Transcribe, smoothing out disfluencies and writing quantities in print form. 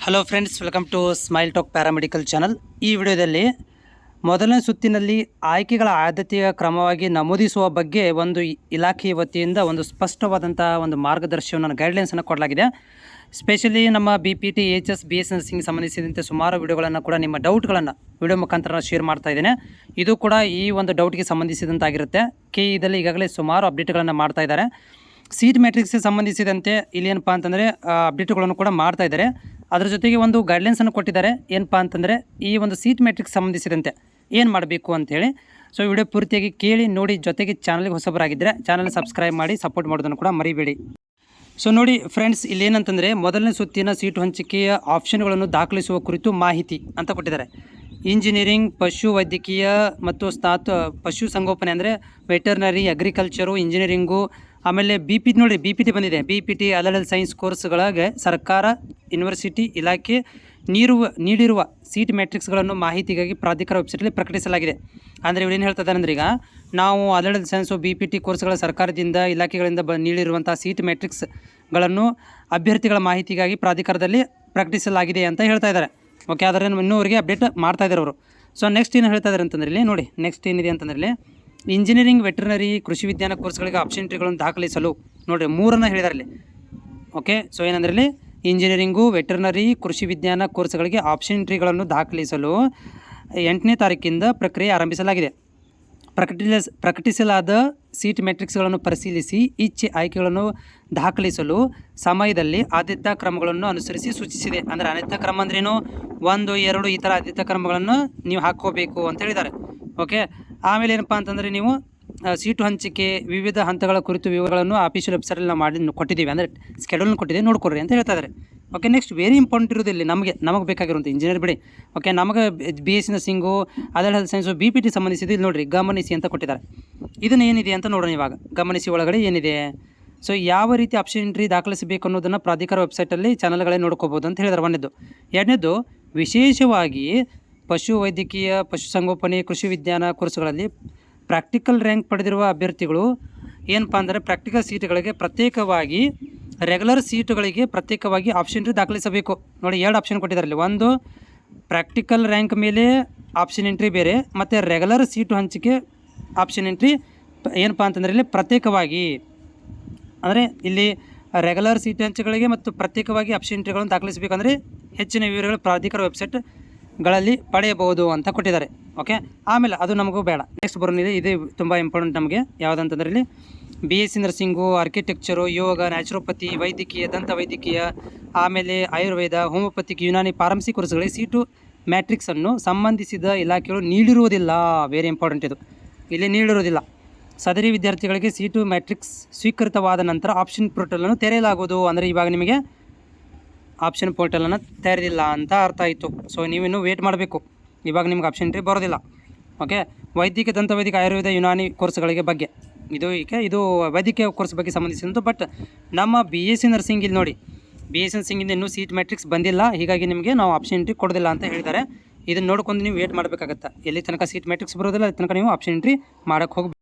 Hello friends, welcome to smile talk paramedical channel. ಈ ವಿಡಿಯೋದಲ್ಲಿ ಮೊದಲನೇ ಸುತ್ತಿನಲ್ಲಿ ಆಯ್ಕೆಗಳ ಆದ್ಯತೆಯ ಕ್ರಮವಾಗಿ ನಮೂದಿಸುವ ಬಗ್ಗೆ ಒಂದು ಇಲಾಖೆಯ ವತಿಯಿಂದ ಒಂದು ಸ್ಪಷ್ಟವಾದಂಥ ಒಂದು ಮಾರ್ಗದರ್ಶನವನ್ನು ಗೈಡ್ಲೈನ್ಸನ್ನು ಕೊಡಲಾಗಿದೆ. ಸ್ಪೆಷಲಿ ನಮ್ಮ BPT, HS, BS ನರ್ಸಿಂಗ್ ಸಂಬಂಧಿಸಿದಂತೆ ಸುಮಾರು ವಿಡಿಯೋಗಳನ್ನು ಕೂಡ ನಿಮ್ಮ ಡೌಟ್ಗಳನ್ನು ವಿಡಿಯೋ ಮುಖಾಂತರ ಶೇರ್ ಮಾಡ್ತಾ ಇದ್ದೇನೆ. ಇದು ಕೂಡ ಈ ಒಂದು ಡೌಟ್ಗೆ ಸಂಬಂಧಿಸಿದಂತಾಗಿರುತ್ತೆ. KE ಈಗಾಗಲೇ ಸುಮಾರು ಅಪ್ಡೇಟ್ಗಳನ್ನು ಮಾಡ್ತಾ ಇದ್ದಾರೆ. ಸೀಟ್ ಮ್ಯಾಟ್ರಿಕ್ಸ್ಗೆ ಸಂಬಂಧಿಸಿದಂತೆ ಇಲ್ಲಿ ಏನಪ್ಪ ಅಂತಂದರೆ ಅಪ್ಡೇಟ್ಗಳನ್ನು ಕೂಡ ಮಾಡ್ತಾ ಇದ್ದಾರೆ. ಅದರ ಜೊತೆಗೆ ಒಂದು ಗೈಡ್ಲೈನ್ಸನ್ನು ಕೊಟ್ಟಿದ್ದಾರೆ. ಏನಪ್ಪ ಅಂತಂದರೆ ಈ ಒಂದು ಸೀಟ್ ಮ್ಯಾಟ್ರಿಕ್ಸ್ ಸಂಬಂಧಿಸಿದಂತೆ ಏನು ಮಾಡಬೇಕು ಅಂಥೇಳಿ. ಸೊ ವಿಡಿಯೋ ಪೂರ್ತಿಯಾಗಿ ಕೇಳಿ ನೋಡಿ. ಜೊತೆಗೆ ಚಾನಲ್ಗೆ ಹೊಸಬರಾಗಿದ್ದರೆ ಚಾನಲ್ ಸಬ್ಸ್ಕ್ರೈಬ್ ಮಾಡಿ ಸಪೋರ್ಟ್ ಮಾಡೋದನ್ನು ಕೂಡ ಮರಿಬೇಡಿ. ಸೊ ನೋಡಿ ಫ್ರೆಂಡ್ಸ್, ಇಲ್ಲೇನಂತಂದರೆ ಮೊದಲನೇ ಸುತ್ತಿನ ಸೀಟು ಹಂಚಿಕೆಯ ಆಪ್ಷನ್ಗಳನ್ನು ದಾಖಲಿಸುವ ಕುರಿತು ಮಾಹಿತಿ ಅಂತ ಕೊಟ್ಟಿದ್ದಾರೆ. ಇಂಜಿನಿಯರಿಂಗ್, ಪಶು ವೈದ್ಯಕೀಯ ಮತ್ತು ಪಶು ಸಂಗೋಪನೆ ಅಂದರೆ ವೆಟರ್ನರಿ, ಅಗ್ರಿಕಲ್ಚರು, ಇಂಜಿನಿಯರಿಂಗು, ಆಮೇಲೆ ನೋಡಿ BPT ಬಂದಿದೆ. BPT ಅಲರ್ಟ್ ಸೈನ್ಸ್ ಕೋರ್ಸ್ಗಳಿಗೆ ಸರ್ಕಾರ, ಯೂನಿವರ್ಸಿಟಿ ಇಲಾಖೆ ನೀಡಿರುವ ಸೀಟ್ ಮ್ಯಾಟ್ರಿಕ್ಸ್ಗಳನ್ನು ಮಾಹಿತಿಗಾಗಿ ಪ್ರಾಧಿಕಾರ ವೆಬ್ಸೈಟಲ್ಲಿ ಪ್ರಕಟಿಸಲಾಗಿದೆ. ಅಂದರೆ ಇವ್ರು ಏನು ಹೇಳ್ತಿದ್ದಾರೆ ಅಂದರೆ, ಈಗ ನಾವು ಅಲರ್ಟ್ ಸೈನ್ಸು BPT ಕೋರ್ಸ್ಗಳ ಸರ್ಕಾರದಿಂದ ಇಲಾಖೆಗಳಿಂದ ನೀಡಿರುವಂಥ ಸೀಟ್ ಮ್ಯಾಟ್ರಿಕ್ಸ್ಗಳನ್ನು ಅಭ್ಯರ್ಥಿಗಳ ಮಾಹಿತಿಗಾಗಿ ಪ್ರಾಧಿಕಾರದಲ್ಲಿ ಪ್ರಕಟಿಸಲಾಗಿದೆ ಅಂತ ಹೇಳ್ತಾ ಇದ್ದಾರೆ. ಓಕೆ, ಆದರೆ ಇನ್ನೂವರೆಗೆ ಅಪ್ಡೇಟ್ ಮಾಡ್ತಾ ಇದ್ದಾರೆ ಅವರು. ಸೊ ನೆಕ್ಸ್ಟ್ ಏನು ಹೇಳ್ತಾ ಇದ್ದಾರೆ ಅಂತಂದ್ರೆ ಇಲ್ಲಿ ನೋಡಿ, ನೆಕ್ಸ್ಟ್ ಏನಿದೆ ಅಂತಂದರೆ ಇಂಜಿನಿಯರಿಂಗ್, ವೆಟರ್ನರಿ, ಕೃಷಿ ವಿಜ್ಞಾನ ಕೋರ್ಸ್ಗಳಿಗೆ ಆಪ್ಷನ್ ಎಂಟ್ರಿಗಳನ್ನು ದಾಖಲಿಸಲು ನೋಡಿರಿ 3 ಹೇಳಿದ್ದಾರೆ ಇಲ್ಲಿ. ಓಕೆ, ಸೊ ಏನಂದ್ರೆ ಇಲ್ಲಿ ಇಂಜಿನಿಯರಿಂಗು, ವೆಟರ್ನರಿ, ಕೃಷಿ ವಿಜ್ಞಾನ ಕೋರ್ಸ್ಗಳಿಗೆ ಆಪ್ಷನ್ ಎಂಟ್ರಿಗಳನ್ನು ದಾಖಲಿಸಲು 8ನೇ ತಾರೀಕಿಂದ ಪ್ರಕ್ರಿಯೆ ಆರಂಭಿಸಲಾಗಿದೆ. ಪ್ರಕಟಿಸಲಾದ ಸೀಟ್ ಮ್ಯಾಟ್ರಿಕ್ಸ್ಗಳನ್ನು ಪರಿಶೀಲಿಸಿ ಇಚ್ಛೆ ಆಯ್ಕೆಗಳನ್ನು ದಾಖಲಿಸಲು ಸಮಯದಲ್ಲಿ ಆದ್ಯತಾ ಕ್ರಮಗಳನ್ನು ಅನುಸರಿಸಿ ಸೂಚಿಸಿದೆ. ಅಂದರೆ ಆದ್ಯತಾ ಕ್ರಮ ಅಂದ್ರೇನು, 1, 2 ಈ ಥರ ಆದ್ಯತಾ ಕ್ರಮಗಳನ್ನು ನೀವು ಹಾಕ್ಕೋಬೇಕು ಅಂತ ಹೇಳಿದ್ದಾರೆ. ಓಕೆ, ಆಮೇಲೆ ಏನಪ್ಪ ಅಂತಂದರೆ ನೀವು ಸೀಟು ಹಂಚಿಕೆ ವಿವಿಧ ಹಂತಗಳ ಕುರಿತು ವಿವರಗಳನ್ನು ಆಫೀಷಿಯಲ್ ವೆಬ್ಸೈಟಲ್ಲಿ ನಾವು ಕೊಟ್ಟಿದ್ದೀವಿ. ಅಂದರೆ ಸ್ಕೆಡ್ಯೂಲ್ನ ಕೊಟ್ಟಿದ್ದೀವಿ, ನೋಡ್ಕೊಡ್ರಿ ಅಂತ ಹೇಳ್ತಾ ಇದ್ದಾರೆ. ಓಕೆ, ನೆಕ್ಸ್ಟ್ ವೆರಿ ಇಂಪಾರ್ಟೆಂಟ್ ಇರೋದು ಇಲ್ಲಿ ನಮಗೆ ಬೇಕಾಗಿರುವಂಥ ಇಂಜಿನಿಯರ್ ಬಿಡಿ. ಓಕೆ, ನಮಗೆ BS nursing, alert health science, BPT ಸಂಬಂಧಿಸಿದ್ದು ಇಲ್ಲಿ ನೋಡಿರಿ ಗಮನಿಸಿ ಅಂತ ಕೊಟ್ಟಿದ್ದಾರೆ. ಇದನ್ನು ಏನಿದೆ ಅಂತ ನೋಡೋಣ. ಇವಾಗ ಗಮನಿಸಿ ಒಳಗಡೆ ಏನಿದೆ. ಸೊ ಯಾವ ರೀತಿ ಆಪ್ಷನ್ ಎಂಟ್ರಿ ದಾಖಲಿಸಬೇಕು ಅನ್ನೋದನ್ನು ಪ್ರಾಧಿಕಾರ ವೆಬ್ಸೈಟಲ್ಲಿ ಚಾನಲ್ಗಳೇ ನೋಡ್ಕೋಬೋದು ಅಂತ ಹೇಳಿದ್ದಾರೆ. 1ನೇದು. 2ನೇದು, ವಿಶೇಷವಾಗಿ ಪಶು ವೈದ್ಯಕೀಯ, ಪಶುಸಂಗೋಪನೆ, ಕೃಷಿ ವಿಜ್ಞಾನ ಕೋರ್ಸ್ಗಳಲ್ಲಿ ಪ್ರಾಕ್ಟಿಕಲ್ ರ್ಯಾಂಕ್ ಪಡೆದಿರುವ ಅಭ್ಯರ್ಥಿಗಳು ಏನಪ್ಪ ಅಂದರೆ ಪ್ರಾಕ್ಟಿಕಲ್ ಸೀಟ್ಗಳಿಗೆ ಪ್ರತ್ಯೇಕವಾಗಿ, ರೆಗ್ಯುಲರ್ ಸೀಟುಗಳಿಗೆ ಪ್ರತ್ಯೇಕವಾಗಿ ಆಪ್ಷನ್ ಎಂಟ್ರಿ ದಾಖಲಿಸಬೇಕು. ನೋಡಿ 2 ಆಪ್ಷನ್ ಕೊಟ್ಟಿದ್ದಾರೆ ಇಲ್ಲಿ. ಒಂದು ಪ್ರಾಕ್ಟಿಕಲ್ ರ್ಯಾಂಕ್ ಮೇಲೆ ಆಪ್ಷನ್ ಎಂಟ್ರಿ ಬೇರೆ, ಮತ್ತು ರೆಗ್ಯುಲರ್ ಸೀಟು ಹಂಚಿಕೆ ಆಪ್ಷನ್ ಎಂಟ್ರಿ ಏನಪ್ಪ ಅಂತಂದರೆ ಇಲ್ಲಿ ಪ್ರತ್ಯೇಕವಾಗಿ. ಅಂದರೆ ಇಲ್ಲಿ ರೆಗ್ಯುಲರ್ ಸೀಟ್ ಹಂಚಿಕೆಗಳಿಗೆ ಮತ್ತು ಪ್ರತ್ಯೇಕವಾಗಿ ಆಪ್ಷನ್ ಎಂಟ್ರಿಗಳನ್ನು ದಾಖಲಿಸಬೇಕಂದ್ರೆ ಹೆಚ್ಚಿನ ವಿವರಗಳು ಪ್ರಾಧಿಕಾರ ವೆಬ್ಸೈಟ್ಗಳಲ್ಲಿ ಪಡೆಯಬಹುದು ಅಂತ ಕೊಟ್ಟಿದ್ದಾರೆ. ಓಕೆ, ಆಮೇಲೆ ಅದು ನಮಗೂ ಬೇಡ. ನೆಕ್ಸ್ಟ್ ಬರೋನಿದೆ, ಇದು ತುಂಬ ಇಂಪಾರ್ಟೆಂಟ್ ನಮಗೆ. ಯಾವುದಂತಂದ್ರೆ ಇಲ್ಲಿ BSc ನರ್ಸಿಂಗು, ಆರ್ಕಿಟೆಕ್ಚರು, ಯೋಗ, ನ್ಯಾಚುರೋಪತಿ, ವೈದ್ಯಕೀಯ, ದಂತ ವೈದ್ಯಕೀಯ, ಆಮೇಲೆ ಆಯುರ್ವೇದ, ಹೋಮಿಯೋಪತಿಕ್, ಯುನಾನಿ, ಫಾರ್ಮಸಿ ಕೋರ್ಸ್ಗಳಿಗೆ ಸೀಟು ಮ್ಯಾಟ್ರಿಕ್ಸನ್ನು ಸಂಬಂಧಿಸಿದ ಇಲಾಖೆಗಳು ನೀಡಿರುವುದಿಲ್ಲ. ವೆರಿ ಇಂಪಾರ್ಟೆಂಟ್ ಇದು. ಇಲ್ಲಿ ನೀಡಿರುವುದಿಲ್ಲ. ಸದರಿ ವಿದ್ಯಾರ್ಥಿಗಳಿಗೆ ಸೀಟು ಮ್ಯಾಟ್ರಿಕ್ಸ್ ಸ್ವೀಕೃತವಾದ ನಂತರ ಆಪ್ಷನ್ ಪೋರ್ಟಲನ್ನು ತೆರೆಯಲಾಗುವುದು. ಅಂದರೆ ಇವಾಗ ನಿಮಗೆ ಆಪ್ಷನ್ ಪೋರ್ಟಲನ್ನು ತೆರೆದಿಲ್ಲ ಅಂತ ಅರ್ಥ ಆಯಿತು. ಸೊ ನೀವಿನ್ನೂ ವೇಟ್ ಮಾಡಬೇಕು. ಇವಾಗ ನಿಮ್ಗೆ ಆಪ್ಷನ್ ಎಂಟ್ರಿ ಬರೋದಿಲ್ಲ. ಓಕೆ, ವೈದ್ಯಕೀಯ, ದಂತವೈದ್ಯಕೀಯ, ಆಯುರ್ವೇದ, ಯುನಾನಿ ಕೋರ್ಸ್ಗಳಿಗೆ ಬಗ್ಗೆ ಇದು ವೈದ್ಯಕೀಯ ಕೋರ್ಸ್ ಬಗ್ಗೆ ಸಂಬಂಧಿಸಿದಂತೆ. ಬಟ್ ನಮ್ಮ BSc ನರ್ಸಿಂಗ್ ಇಲ್ಲಿ ನೋಡಿ, BSc ನರ್ಸಿಂಗಿಂದ ಇನ್ನೂ ಸೀಟ್ ಮ್ಯಾಟ್ರಿಕ್ಸ್ ಬಂದಿಲ್ಲ. ಹೀಗಾಗಿ ನಿಮಗೆ ನಾವು ಆಪ್ಷನ್ ಎಂಟ್ರಿ ಕೊಡೋದಿಲ್ಲ ಅಂತ ಹೇಳಿದ್ದಾರೆ. ಇದನ್ನು ನೋಡ್ಕೊಂಡು ನೀವು ವೇಟ್ ಮಾಡಬೇಕಾಗತ್ತೆ. ಎಲ್ಲಿ ತನಕ ಸೀಟ್ ಮ್ಯಾಟ್ರಿಕ್ಸ್ ಬರೋದಿಲ್ಲ ಅಲ್ಲಿ ತನಕ ನೀವು ಆಪ್ಷನ್ ಎಂಟ್ರಿ ಮಾಡೋಕ್ಕೆ ಹೋಗಿ